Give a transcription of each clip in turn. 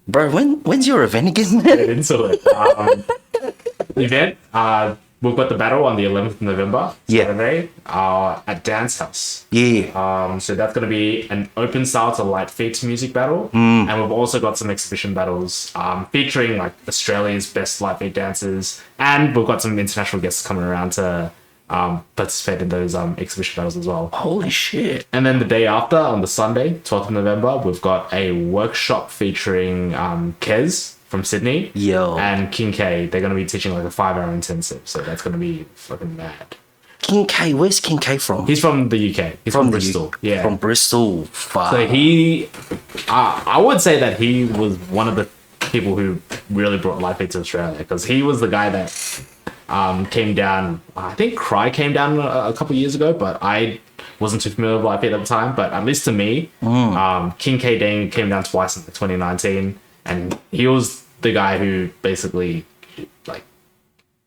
Bro, when's your event again, man? Get into it. The event, we've got the battle on the 11th of November, Yeah. Saturday, at Dance House. Yeah. So that's going to be an open style to Litefeet music battle. And we've also got some exhibition battles featuring like Australia's best Litefeet dancers. And we've got some international guests coming around to participate in those exhibition battles as well. Holy shit. And then the day after, on the Sunday, 12th of November, we've got a workshop featuring Kez from Sydney. Yo. And King K. They're going to be teaching like a 5-hour intensive. So that's going to be fucking mad. King K, where's King K from? He's from the UK. He's from Bristol. Yeah. From Bristol. Fuck. So he, I would say that he was one of the people who really brought Litefeet to Australia, because he was the guy that came down. I think Cry came down a couple of years ago, but I wasn't too familiar with Litefeet at the time. But at least to me, King K Dane came down twice in 2019, and he was the guy who basically like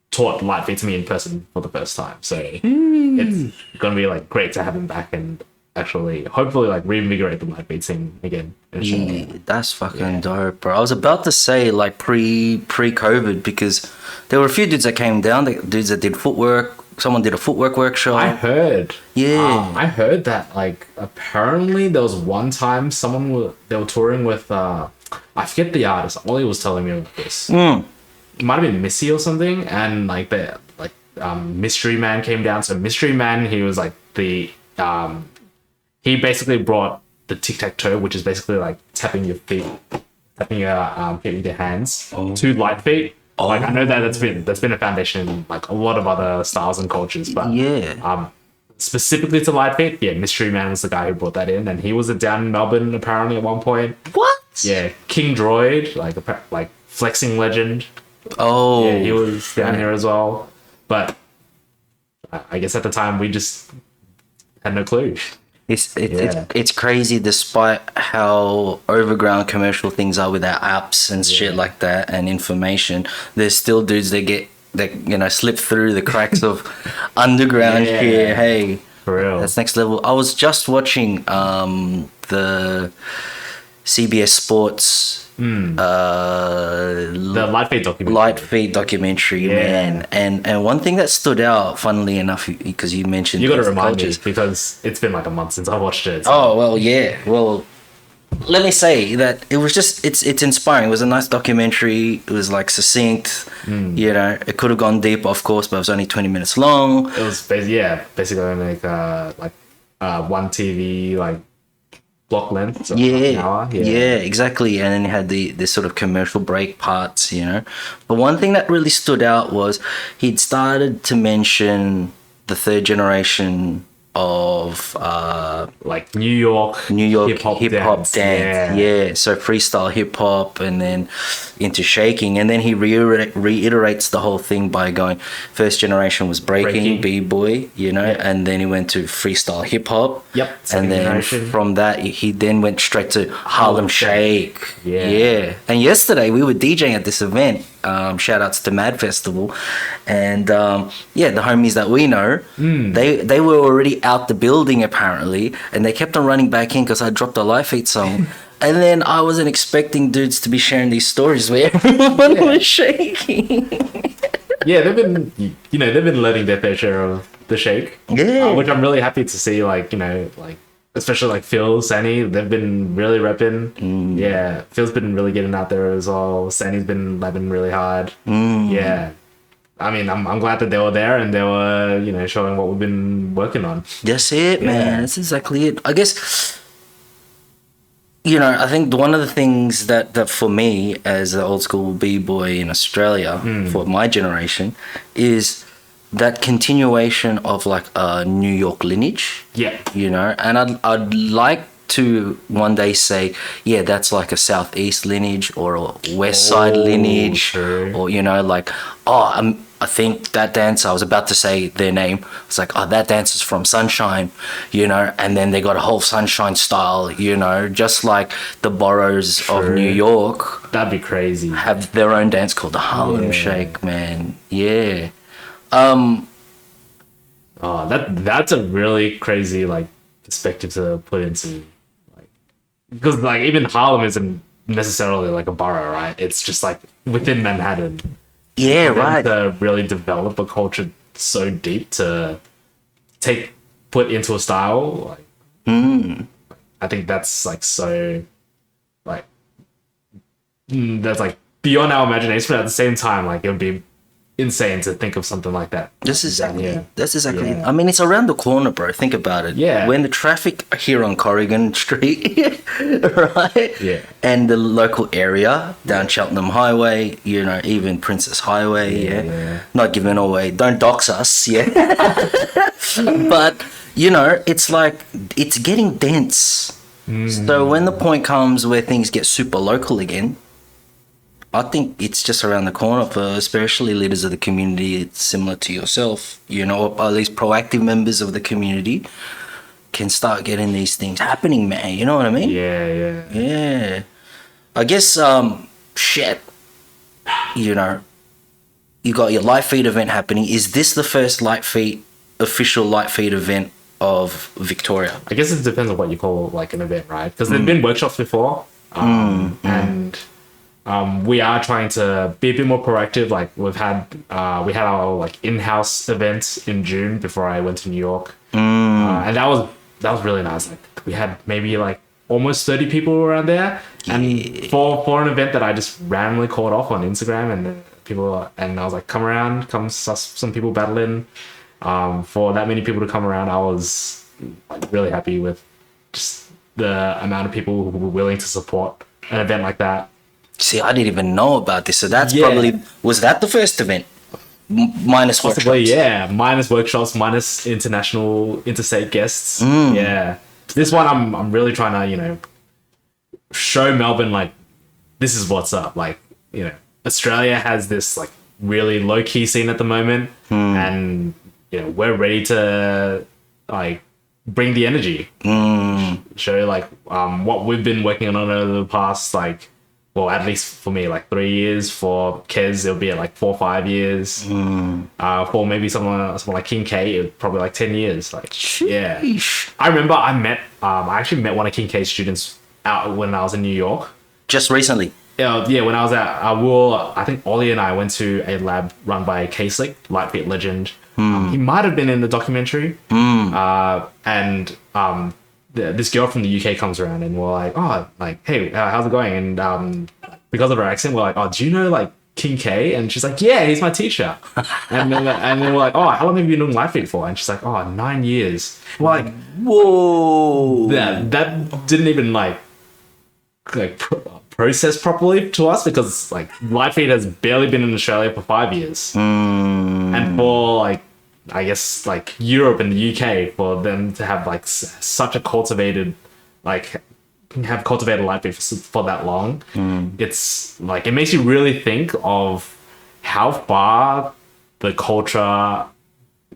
taught Litefeet to me in person for the first time. So it's gonna be like great to have him back and actually hopefully like reinvigorate the Litefeet scene again. Yeah, that's fucking dope, bro. I was about to say like pre-COVID, because there were a few dudes that came down, dudes that did footwork. Someone did a footwork workshop. I heard. Yeah. I heard that like apparently there was one time they were touring with I forget the artist. Ollie was telling me about this. It might have been Missy or something, and like the Mystery Man came down. So Mystery Man, he was like the he basically brought the tic-tac-toe, which is basically like tapping your feet with your hands to Litefeet. Like I know that's been a foundation in like a lot of other styles and cultures, but specifically to Litefeet, yeah, Mystery Man was the guy who brought that in, and he was down in Melbourne apparently at one point. What? Yeah, King Droid, like flexing legend. Oh, Yeah, he was down here as well, but I guess at the time we just had no clue. It's crazy, despite how overground commercial things are with our apps and shit like that and information. There's still dudes that slip through the cracks of underground shit. Hey, for real, that's next level. I was just watching the CBS Sports the Litefeet documentary. Man. And one thing that stood out, funnily enough, because you mentioned you got to remind me, because it's been like a month since I watched it. So. Oh well, yeah. Well, let me say that it was just it's inspiring. It was a nice documentary. It was like succinct. It could have gone deep, of course, but it was only 20 minutes long. It was basically like one TV like block length. So an hour. Yeah, exactly. And then you had the sort of commercial break parts, But one thing that really stood out was he'd started to mention the third generation of like New York hip hop dance. Yeah. So freestyle hip hop, and then into shaking, and then he reiterates the whole thing by going, first generation was breaking. B-boy, and then he went to freestyle hip hop. Yep. And then generation. From that he then went straight to Harlem Shake. Yeah. And yesterday we were DJing at this event. Shout outs to Mad Festival, and the homies that we know, they were already out the building apparently, and they kept on running back in because I dropped a Litefeet song. And then I wasn't expecting dudes to be sharing these stories where everyone was shaking. Yeah, they've been letting their fair share of the shake. Yeah, which I'm really happy to see. Especially like Phil, Sanny, they've been really repping. Yeah, Phil's been really getting out there as well. Sanny's been lapping really hard. Yeah, I mean, I'm glad that they were there and they were, showing what we've been working on. That's it, man. That's exactly it. I guess, I think one of the things that for me as an old school b-boy in Australia, for my generation, is that continuation of like a New York lineage. Yeah. And I'd like to one day say, yeah, that's like a Southeast lineage or a West Side lineage. Sure. Or, I think that dancer, I was about to say their name. It's like, that dancer's from Sunshine, and then they got a whole Sunshine style, just like the boroughs of New York. That'd be crazy. Have their own dance called the Harlem Shake, man. Yeah. That's a really crazy like perspective to put into, like, because like even Harlem isn't necessarily like a borough, right? It's just like within Manhattan. Yeah, For them right. to really develop a culture so deep to put into a style, like I think that's like so like that's like beyond our imagination, but at the same time, like it would be insane to think of something like that. That's exactly. Yeah. That's exactly. Yeah. I mean, it's around the corner, bro. Think about it. Yeah. When the traffic here on Corrigan Street, right? Yeah. And the local area down Cheltenham Highway, you know, even Princess Highway. Yeah. Not giving away. Don't dox us. Yeah. But you know, it's like it's getting dense. So when the point comes where things get super local again, I think it's just around the corner for especially leaders of the community. It's similar to yourself, you know, or at least proactive members of the community can start getting these things happening, man. You know what I mean? Yeah. I guess, shit, you know, you got your Litefeet event happening. Is this the first official Litefeet event of Victoria? I guess it depends on what you call like an event, right? Because there've been workshops before, and we are trying to be a bit more proactive. Like we had our like in-house event in June before I went to New York, and that was really nice. Like we had maybe like almost 30 people around there, and for an event that I just randomly called off on Instagram, and I was like, come suss some people battling. For that many people to come around, I was like really happy with just the amount of people who were willing to support an event like that. See, I didn't even know about this. So that's probably, was that the first event? Minus Possibly, workshops? yeah. Minus workshops, minus interstate guests. Yeah. This one, I'm really trying to, you know, show Melbourne, like, this is what's up. Like, you know, Australia has this, like, really low-key scene at the moment. And, you know, we're ready to, like, bring the energy. Show, like, what we've been working on over the past, like, well, at least for me, like 3 years. For Kez, it'll be at like 4 or 5 years. For maybe someone like King K, it was probably like 10 years. Like, yeah. I remember I actually met one of King K's students out when I was in New York. Just recently? Yeah, when I was at I think Ollie and I went to a lab run by K-Slick, Litefeet legend. He might have been in the documentary. This girl from the UK comes around and we're like, oh, like, hey, how's it going? And because of her accent, we're like, oh, do you know like King K? And she's like, yeah, he's my teacher. and then we're like, oh, how long have you been doing Litefeet for? And she's like, oh, 9 years. We're like, whoa. That didn't even like process properly to us, because like Litefeet has barely been in Australia for 5 years. And for like, I guess like Europe and the UK, for them to have like such a cultivated Litefeet for that long, it's like, it makes you really think of how far the culture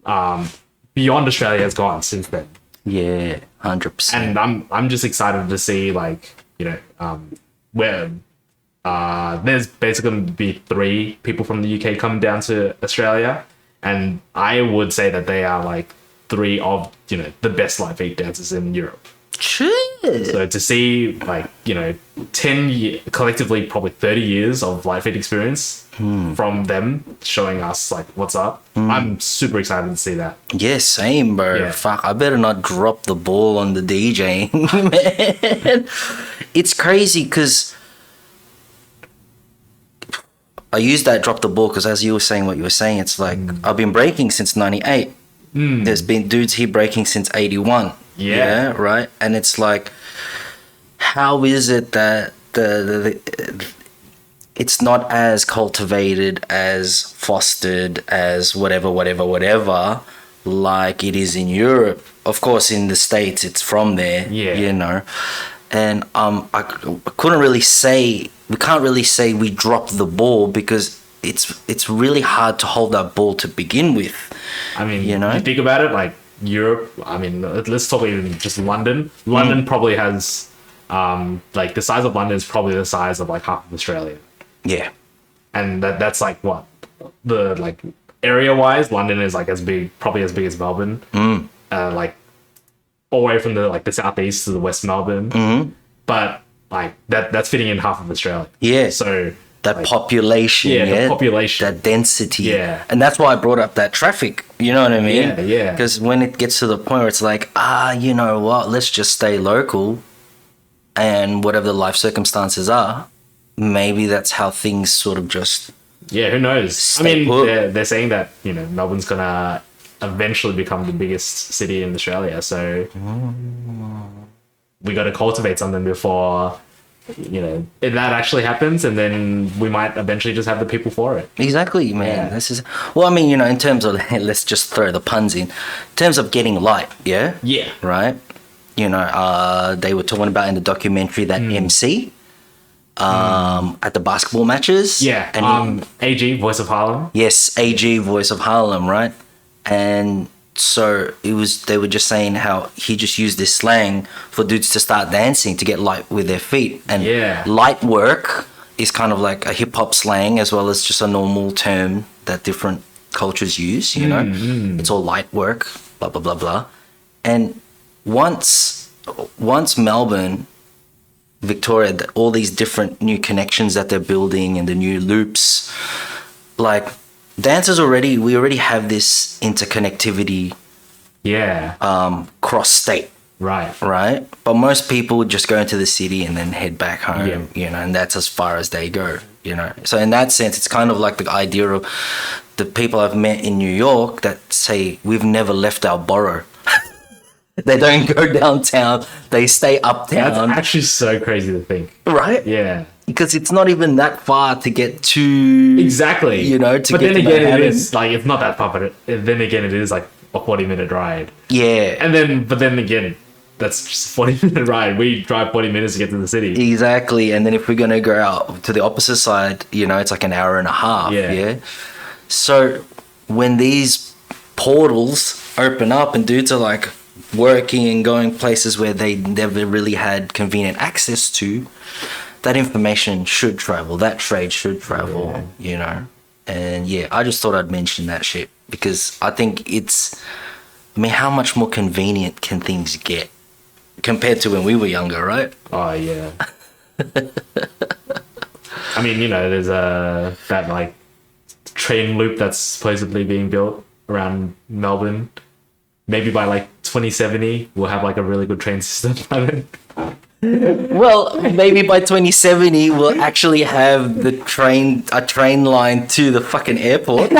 beyond Australia has gone since then. Yeah, 100%. And I'm just excited to see, like, you know, where there's basically going to be 3 people from the UK coming down to Australia. And I would say that they are like 3 of, you know, the best Litefeet dancers in Europe. Shit. So to see, like, you know, 10 years, collectively probably 30 years of Litefeet experience from them showing us like what's up, I'm super excited to see that. Yeah, same, bro. Yeah. Fuck, I better not drop the ball on the DJing, man. It's crazy because I use that drop the ball because as you were saying what you were saying, it's like I've been breaking since 98. There's been dudes here breaking since 81. Yeah, right? And it's like, how is it that it's not as cultivated, as fostered, as whatever, like it is in Europe? Of course, in the States, it's from there, you know? And I couldn't really say, we can't really say we dropped the ball because it's really hard to hold that ball to begin with. I mean, you know, you think about it, like Europe, I mean, let's talk even just London. London probably has, like the size of London is probably the size of like half of Australia. Yeah. And that's like what? The like area-wise, London is like probably as big as Melbourne. Like all the way from the southeast to the West Melbourne. But like that's fitting in half of Australia. Yeah. So That like, population, the population, that density, Yeah. and that's why I brought up that traffic. You know what I mean? Yeah. Because when it gets to the point where it's like, you know what? Let's just stay local, and whatever the life circumstances are, maybe that's how things sort of just. Yeah, who knows? Stay I mean, put. they're saying that Melbourne's gonna eventually become the biggest city in Australia. So we got to cultivate something before if that actually happens, and then we might eventually just have the people for it. Exactly, man. Yeah. This is well. I mean, in terms of let's just throw the puns in terms of getting light. Yeah. Yeah. Right. They were talking about in the documentary that MC at the basketball matches. Yeah. And AG, Voice of Harlem. yes, AG, Voice of Harlem, right? And so they were just saying how he just used this slang for dudes to start dancing to get light with their feet. And Yeah. light work is kind of like a hip hop slang as well as just a normal term that different cultures use, It's all light work, blah, blah, blah, blah. And once Melbourne, Victoria, all these different new connections that they're building and the new loops, like dancers we already have this interconnectivity Yeah. cross state, Right. right? But most people would just go into the city and then head back home, Yeah. and that's as far as they go, So in that sense, it's kind of like the idea of the people I've met in New York that say we've never left our borough. They don't go downtown. They stay uptown. That's actually so crazy to think. Right? Yeah. Because it's not even that far to get to... Exactly. To but get then to again, Manhattan. it is like it's not that far, but then again, it is like a 40-minute ride. Yeah. But then again, that's just a 40-minute ride. We drive 40 minutes to get to the city. Exactly. And then if we're going to go out to the opposite side, it's like an hour and a half. Yeah. So when these portals open up and dudes are like working and going places where they never really had convenient access to, that information should travel. That trade should travel, And I just thought I'd mention that shit because I think how much more convenient can things get compared to when we were younger, right? Oh yeah. I mean, there's that like train loop that's supposedly being built around Melbourne. Maybe by like 2070, we'll have like a really good train system. Well, maybe by 2070 we'll actually have a train line to the fucking airport.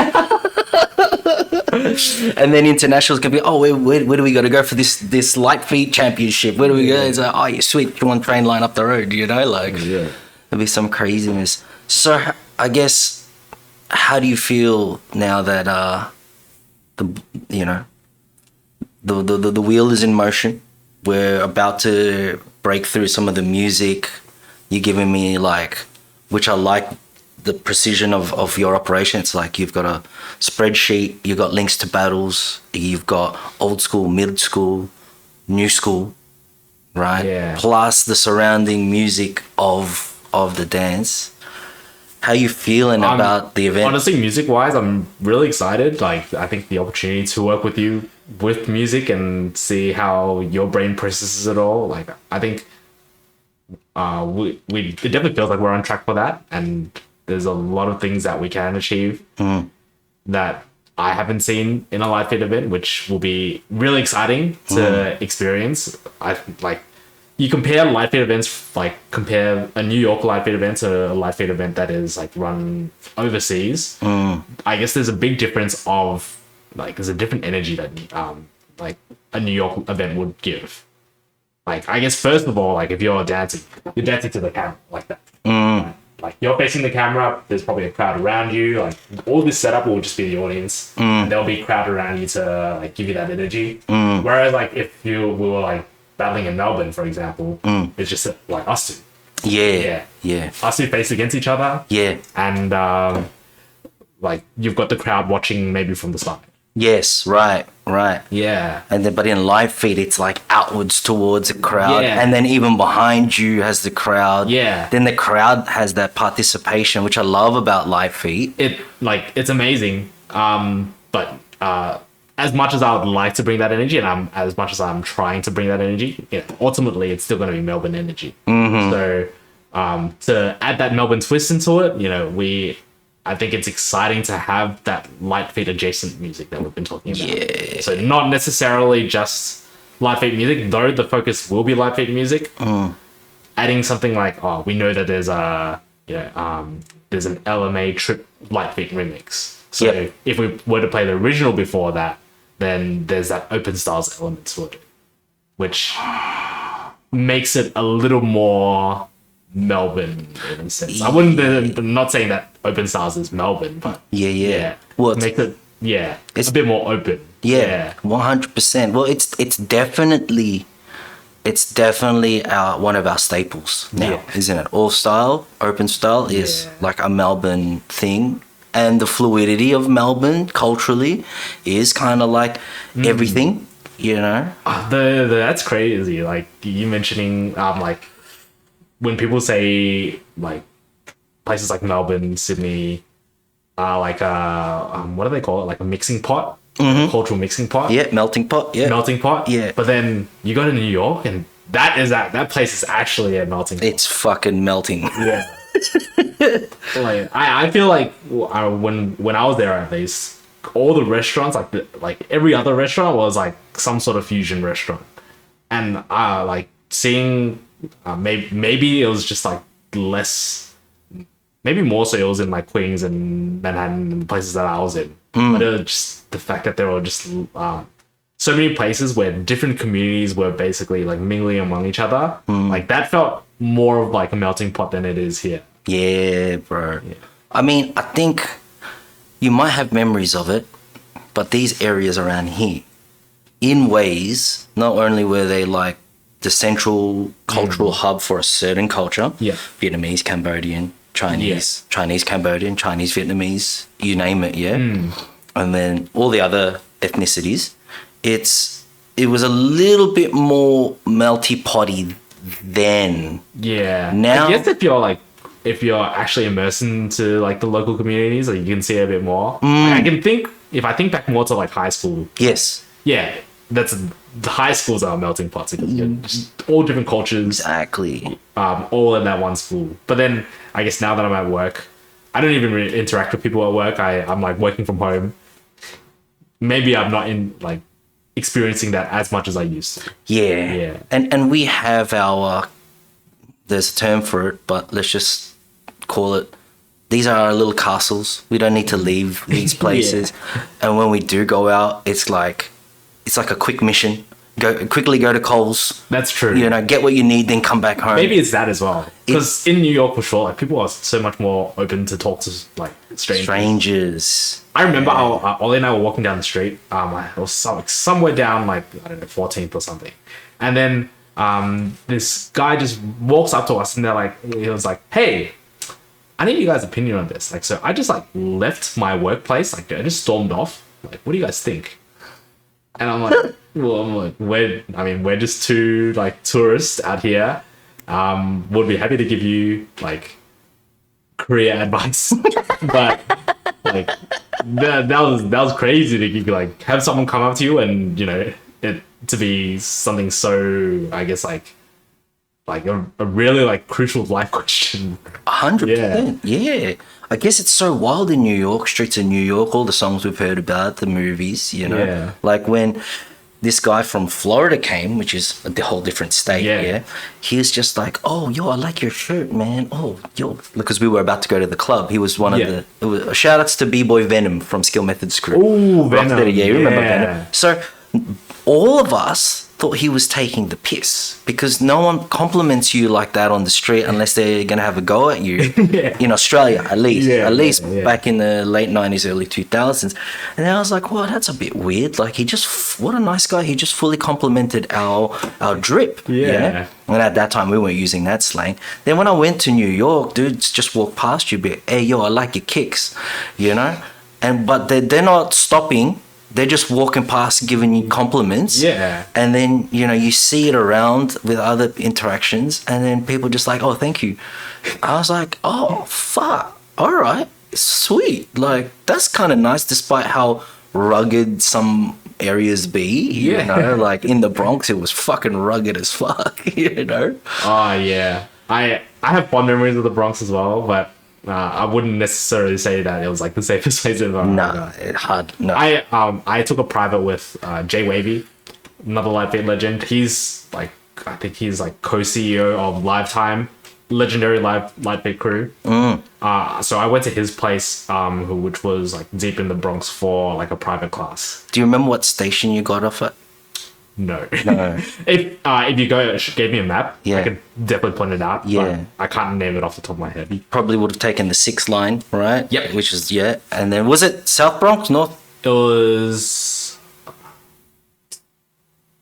And then internationals can be, where do we got to go for this Litefeet championship? Where do we go? It's like, yeah, sweet, come on, train line up the road, there'll be some craziness. So I guess, how do you feel now that the wheel is in motion? We're about to break through some of the music. You're giving me which I like the precision of your operation. It's like you've got a spreadsheet, you've got links to battles, you've got old school, mid school, new school, right? Yeah. Plus the surrounding music of the dance. How you feeling about the event? Honestly, music-wise, I'm really excited. Like, I think the opportunity to work with you with music and see how your brain processes it all. Like, I think it definitely feels like we're on track for that. And there's a lot of things that we can achieve that I haven't seen in a Litefeet event, which will be really exciting to experience. You compare Litefeet events, compare a New York Litefeet event to a Litefeet event that is run overseas. I guess there's a big difference of there's a different energy that a New York event would give. I guess first of all, if you're dancing to the camera like that. You're facing the camera, there's probably a crowd around you. All this setup will just be the audience. And there'll be a crowd around you to give you that energy. Whereas if we were battling in Melbourne, for example, it's just us two. Yeah. Us two face against each other. Yeah. And you've got the crowd watching maybe from the side. Yes, right. Yeah. And then, but in Litefeet, it's outwards towards a crowd, and then even behind you has the crowd. Yeah. Then the crowd has that participation, which I love about Litefeet. It's amazing. But as much as I would like to bring that energy, and as much as I'm trying to bring that energy, ultimately it's still going to be Melbourne energy. So to add that Melbourne twist into it, I think it's exciting to have that Litefeet adjacent music that we've been talking about. Yeah. So not necessarily just Litefeet music, though the focus will be Litefeet music. Adding something like, we know that there's there's an LMA Trip Litefeet remix. So if we were to play the original before that, then there's that open styles element to it, which makes it a little more Melbourne in a sense. I wouldn't. I'm not saying that open styles is Melbourne, but Well, makes it it's a bit more open. 100%. Well, it's definitely one of our staples now, isn't it? All style, open style is like a Melbourne thing, and the fluidity of Melbourne culturally is kind of like everything, That's crazy. Like you mentioning, like when people say like places like Melbourne, Sydney, what do they call it? Like a mixing pot. Cultural mixing pot. Melting pot. Melting pot. But then you go to New York and that place is actually a melting pot. It's fucking melting. Like I feel like when I was there, at least all the restaurants, like every other restaurant was like some sort of fusion restaurant, and like seeing maybe it was just like less, maybe more so it was in like Queens and Manhattan and the places that I was in. But it was just the fact that there were just so many places where different communities were basically like mingling among each other. Like that felt more of like a melting pot than it is here. Yeah, bro. I mean, I think you might have memories of it, but these areas around here, in ways, not only were they like the central cultural hub for a certain culture, Vietnamese, Cambodian, Chinese, Cambodian, Chinese, Vietnamese, you name it, and then all the other ethnicities. It was a little bit more melty potty then. Now, I guess if you're actually immersed into like the local communities, like, you can see it a bit more. Like, if I think back more to like high school. That's the high schools are melting pots because you're just all different cultures. Exactly. All in that one school. But then I guess now that I'm at work, I don't even really interact with people at work. I'm like working from home. Maybe I'm not in like experiencing that as much as I used to. And we have there's a term for it, but let's just call it, these are our little castles. We don't need to leave these places. And when we do go out, it's like a quick mission. Quickly go to Coles. That's true. Get what you need, then come back home. Maybe it's that as well. Because in New York, for sure, like people are so much more open to talk to like strangers. I remember Ollie and I were walking down the street. It was somewhere down like, I don't know, 14th or something. And then this guy just walks up to us and he was like, "Hey, I need you guys' opinion on this." Like, so I just like left my workplace. Like, I just stormed off. Like, what do you guys think? And I'm like, we're just two like tourists out here. Would be happy to give you like career advice, but like that was crazy to give, like have someone come up to you and it to be something so, I guess, like a really like crucial life question. 100%. Yeah. I guess it's so wild in New York, streets of New York, all the songs we've heard about, the movies, like when this guy from Florida came, which is a whole different state, he was just like, "Oh, yo, I like your shirt, man. Oh, yo," because we were about to go to the club. He was one of the shout outs to B-Boy Venom from Skill Method's crew. Oh, Venom. You remember Venom? So all of us thought he was taking the piss because no one compliments you like that on the street unless they're gonna have a go at you. In Australia, at least back in the late 90s, early 2000s. And then I was like, well, that's a bit weird. Like, what a nice guy. He just fully complimented our drip. And at that time we weren't using that slang. Then when I went to New York, dudes just walk past you, be, "Hey, yo, I like your kicks," but they're not stopping. They're just walking past, giving you compliments. And then, you see it around with other interactions, and then people just like, "Oh, thank you." I was like, "Oh, fuck. All right. Sweet." Like, that's kind of nice, despite how rugged some areas be. You know, like in the Bronx, it was fucking rugged as fuck. You know. Oh yeah, I have fond memories of the Bronx as well, but I wouldn't necessarily say that it was like the safest place in America. Nah, hard. No. I took a private with Jay Wavy, another Litefeet legend. He's like, I think he's like co-CEO of Lifetime, legendary Litefeet crew. So I went to his place, which was like deep in the Bronx for like a private class. Do you remember what station you got off at? No. No. If you go, gave me a map, Yeah. I could definitely point it out. Yeah. But I can't name it off the top of my head. Probably would have taken the 6th line, right? Yep. Which is, yeah. And then, was it South Bronx, North? It was,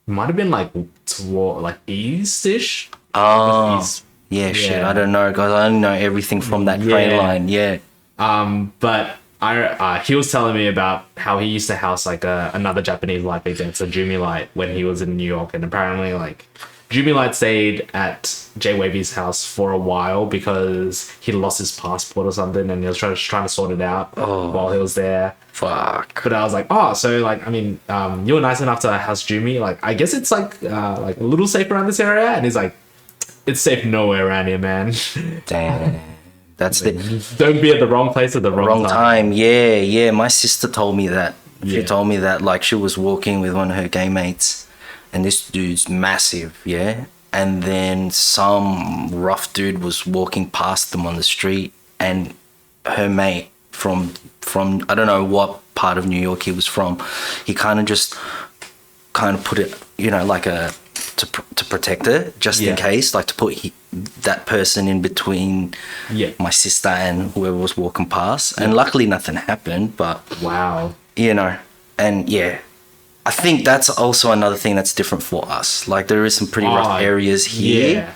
might have been like toward like east-ish. Oh, East. yeah, shit. Yeah. I don't know, guys. I only know everything from that train Yeah. line. Yeah. But he was telling me about how he used to house like another Japanese Litefeet dancer, Jumi Light, when he was in New York, and apparently like Jumi Light stayed at Jay Wavy's house for a while because he lost his passport or something, and he was trying to sort it out while he was there. Fuck. But I was like, oh, so like, I mean, you were nice enough to house Jumi. Like, I guess it's like a little safe around this area, and he's like, it's safe nowhere around here, man. Damn. That's the Don't be at the wrong place at the wrong time. Yeah, yeah. My sister told me that. She Yeah. told me that, like, she was walking with one of her gay mates, and this dude's massive, yeah? And then some rough dude was walking past them on the street, and her mate from I don't know what part of New York he was from, he kind of put it, you know, like to protect her, just in Yeah. case, like to put that person in between Yeah. my sister and whoever was walking past. And luckily nothing happened, but Wow. you know, and yeah, I think that's also another thing that's different for us. Like, there is some pretty rough areas here. Yeah.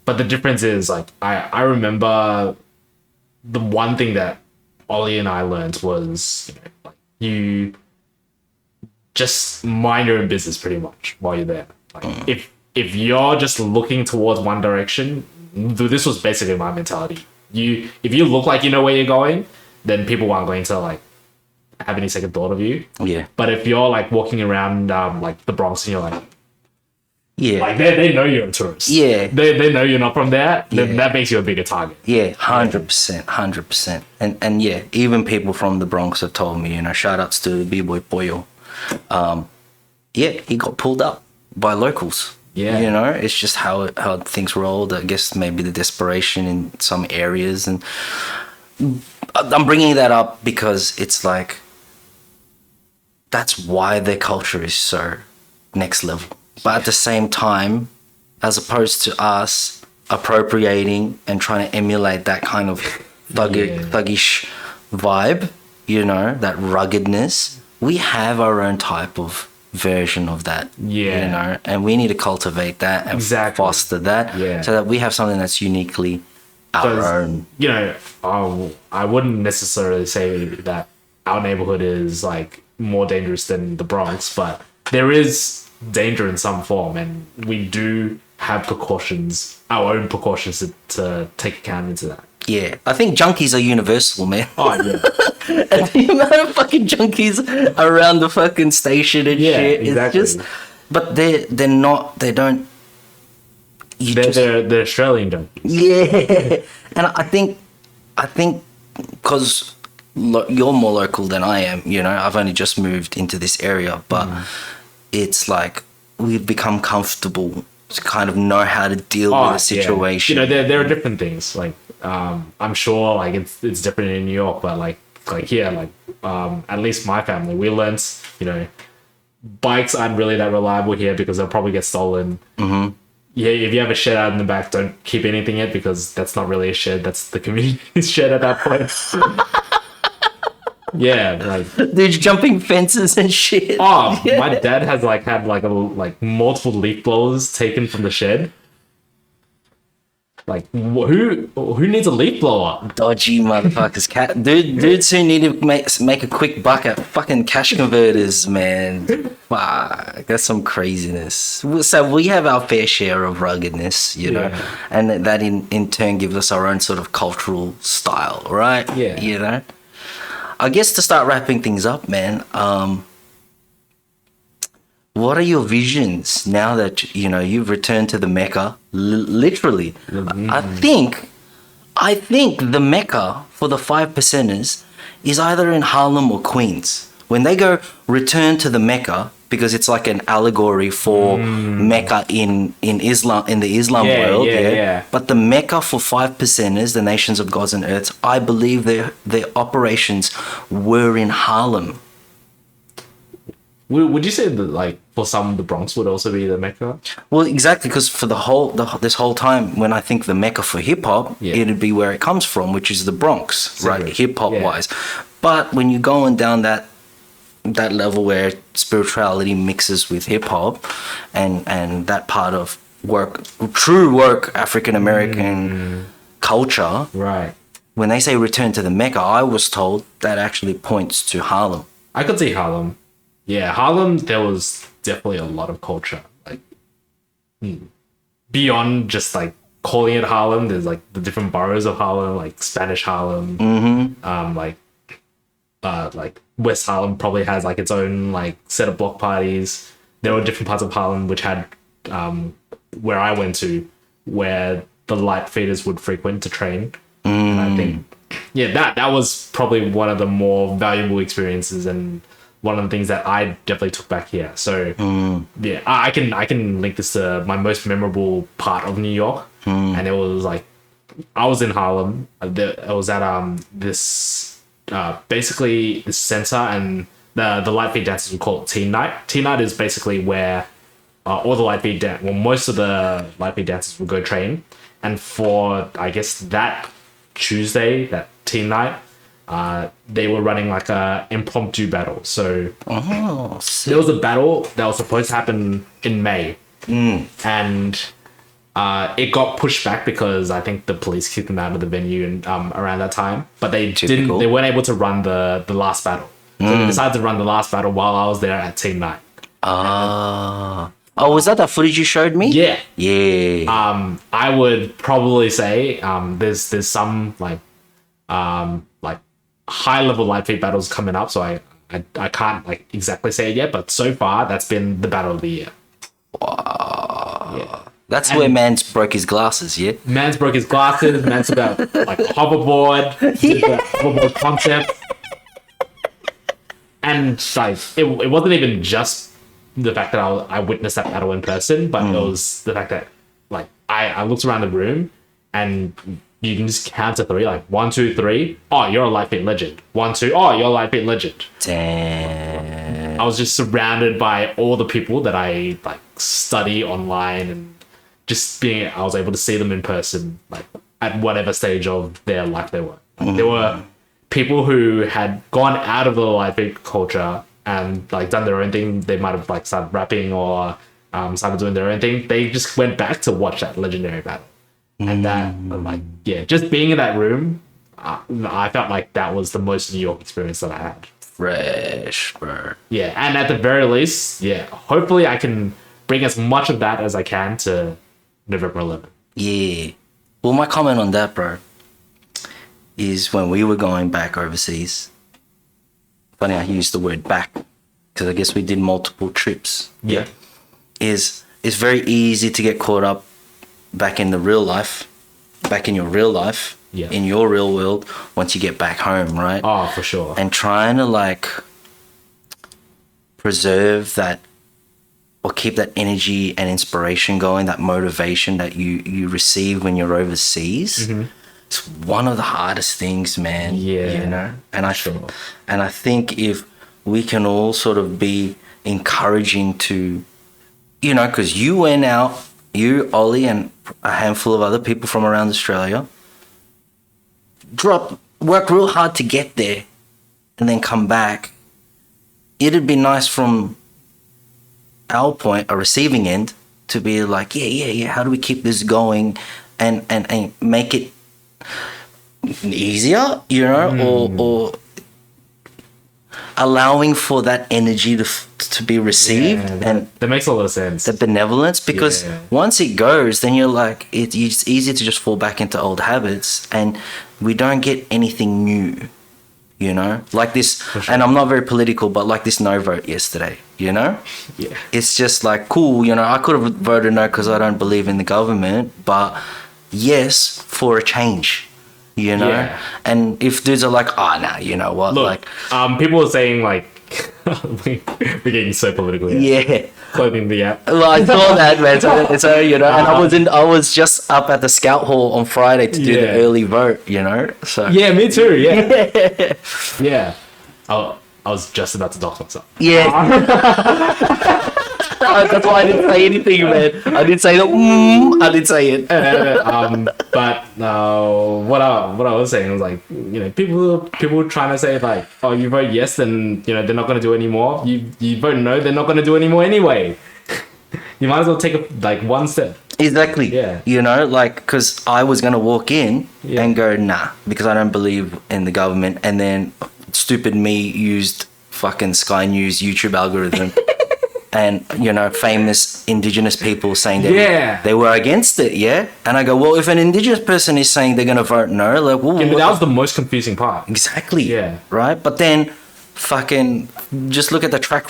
But the difference is, like, I remember the one thing that Ollie and I learned was, you know, like, you just mind your own business pretty much while you're there. Like, if you're just looking towards one direction, this was basically my mentality. If you look like you know where you're going, then people aren't going to like have any second thought of you. Yeah. But if you're like walking around like the Bronx and you're like Yeah. they know you're a tourist. Yeah. They know you're not from there. Then Yeah. that makes you a bigger target. Yeah, 100%, 100%. And yeah, even people from the Bronx have told me, you know, shout outs to B-Boy Boyo. Yeah, he got pulled up by locals. Yeah. You know, it's just how things rolled. I guess maybe the desperation in some areas. And I'm bringing that up because it's like, that's why their culture is so next level. But at the same time, as opposed to us appropriating and trying to emulate that kind of thuggish vibe, you know, that ruggedness, we have our own type of version of that. Yeah. You know, and we need to cultivate that and Exactly. foster that Yeah. so that we have something that's uniquely our own. You know, I wouldn't necessarily say that our neighborhood is like more dangerous than the Bronx, but there is danger in some form, and we do have precautions, our own precautions to take account into that. Yeah, I think junkies are universal, man. Oh yeah, And the amount of fucking junkies around the fucking station and Yeah, shit. exactly. It's just, but they're not. They don't. You they're Australian junkies. yeah, and I think because you're more local than I am. You know, I've only just moved into this area, but it's like we've become comfortable to kind of know how to deal with a situation. You know, there are different things. Like, I'm sure, like it's different in New York, but like here, like at least my family, we learned, you know, bikes aren't really that reliable here because they'll probably get stolen. Mm-hmm. Yeah, if you have a shed out in the back, don't keep anything in it because that's not really a shed. That's the community's shed at that point. Yeah, like Dude's jumping fences and shit. oh, my dad has like had like multiple leaf blowers taken from the shed. Like who needs a leaf blower? Dodgy motherfuckers. Dudes who need to make a quick buck at fucking cash converters, man. Fuck, that's some craziness. So we have our fair share of ruggedness, you know, and that in turn gives us our own sort of cultural style, right? Yeah. You know? I guess to start wrapping things up, man. What are your visions now that you've returned to the Mecca? Literally, I think the Mecca for the 5%ers is either in Harlem or Queens. When they go return to the Mecca, because it's like an allegory for Mecca in Islam, in the Islam world. Yeah. But the Mecca for 5%ers, the nations of gods and earths, I believe their operations were in Harlem. Would you say that, like, for some, the Bronx would also be the Mecca? Well, exactly, because for this whole time, when I think the Mecca for hip hop, it'd be where it comes from, which is the Bronx, right? Hip hop wise. But when you're going down that level where spirituality mixes with hip hop, and that part of true work, African American culture, right? When they say return to the Mecca, I was told that actually points to Harlem. I could see Harlem. Yeah, Harlem, there was definitely a lot of culture. Like, beyond just, like, calling it Harlem, there's, like, the different boroughs of Harlem, like Spanish Harlem. Like West Harlem probably has, like, its own, like, set of block parties. There were different parts of Harlem which had, where I went to, where the Litefeeters would frequent to train. And I think, that was probably one of the more valuable experiences, and one of the things that I definitely took back here. So I can link this to my most memorable part of New York, and it was like I was in Harlem. I was at this basically this center, and the Litefeet dancers would call it Teen Night. Teen Night is basically where all the Litefeet most of the Litefeet dancers would go train, and for I guess that Tuesday, that Teen Night, they were running like a impromptu battle. So there was a battle that was supposed to happen in May, and it got pushed back because I think the police kicked them out of the venue and around that time. But they weren't able to run the last battle. So they decided to run the last battle while I was there at Team Night. Oh, was that the footage you showed me? Yeah. I would probably say there's some like high level Litefeet battles coming up, so I can't like exactly say it yet, but so far that's been the battle of the year. Wow. Yeah. That's where Mans broke his glasses, yeah? Mans broke his glasses, Mans about like a hoverboard, the hoverboard concept. And like it wasn't even just the fact that I witnessed that battle in person, but it was the fact that like I looked around the room and you can just count to three, like 1, 2, 3. Oh, you're a Litefeet legend. 1, 2. Oh, you're a Litefeet legend. Damn. I was just surrounded by all the people that I like study online, and just I was able to see them in person, like at whatever stage of their life they were. Like, there were people who had gone out of the Litefeet culture and like done their own thing. They might have like started rapping or started doing their own thing. They just went back to watch that legendary battle. And that, like, yeah, just being in that room, I felt like that was the most New York experience that I had. Fresh, bro. Yeah, and at the very least, yeah, hopefully I can bring as much of that as I can to November 11th. Yeah. Well, my comment on that, bro, is when we were going back overseas. Funny I used the word back, because I guess we did multiple trips. Yeah. It's very easy to get caught up back in the real life, back in your real life, in your real world, once you get back home, right? Oh, for sure. And trying to like preserve that or keep that energy and inspiration going, that motivation that you receive when you're overseas. It's one of the hardest things, man. Yeah. You know? And I think if we can all sort of be encouraging to, you know, because you went out, you, Ollie, and a handful of other people from around Australia work real hard to get there and then come back. It'd be nice from our point, a receiving end, to be like, yeah, how do we keep this going and make it easier, you know, or allowing for that energy to be received. And that makes a lot of sense. The benevolence, because once it goes, then you're like, it's easy to just fall back into old habits, and we don't get anything new. You know, like this, sure. and I'm not very political, but like this no vote yesterday, you know? Yeah. It's just like, cool, you know, I could have voted no because I don't believe in the government, but yes, for a change, you know? Yeah. And if dudes are like, oh, nah, you know what? Look, like, people are saying like, we're getting so political here. yeah. Clothing the app. Well, I saw that, man. So you know, and I was just up at the Scout Hall on Friday to do the Yeah. early vote, you know? So Yeah, me too. Yeah. Yeah. I was just about to dox myself. yeah. That's why I didn't say anything, man. I didn't say that. I didn't say it. But what I was saying was like, you know, people trying to say like, oh, you vote yes, then you know they're not going to do any more. You vote no, they're not going to do any more anyway. You might as well take like one step. Exactly. Yeah. You know, like, because I was going to walk in Yeah. and go, nah, because I don't believe in the government. And then stupid me used fucking Sky News YouTube algorithm. And, you know, famous Indigenous people saying that Yeah. they were against it, yeah? And I go, well, if an Indigenous person is saying they're going to vote no, like, well, Yeah, but what that the was the most confusing part. Exactly. Yeah. Right? But then fucking just look at the track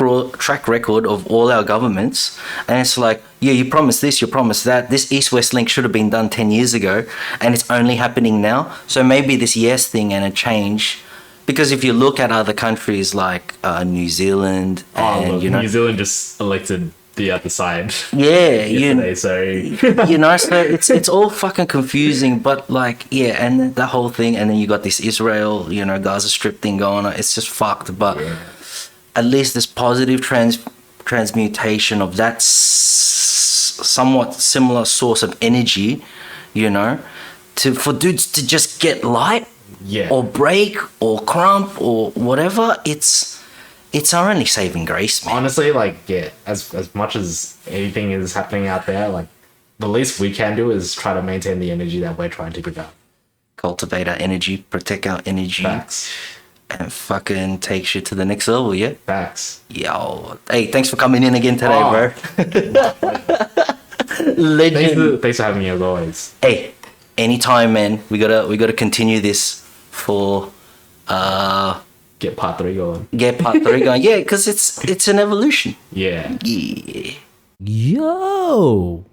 record of all our governments, and it's like, yeah, you promised this, you promised that. This East-West link should have been done 10 years ago, and it's only happening now. So maybe this yes thing and a change, because if you look at other countries like New Zealand and, Look, you know, New Zealand just elected the other side. yeah, Yesterday, so you know, so it's all fucking confusing, but like, yeah, and the whole thing, and then you got this Israel, you know, Gaza Strip thing going on. It's just fucked, but at least this positive transmutation of that somewhat similar source of energy, you know, for dudes to just get light, yeah. or break or crump or whatever. It's our only saving grace, man. Honestly, like, yeah, as much as anything is happening out there, like, the least we can do is try to maintain the energy that we're trying to give out. Cultivate our energy, protect our energy, Facts. and fucking take shit to the next level, yeah? Facts. Yo. Hey, thanks for coming in again today, bro. Legend. Thanks for having me as always. Hey, anytime, man. We gotta continue this for Get part 3 going. get part 3 going. Yeah, because it's an evolution. Yeah. Yeah. Yo!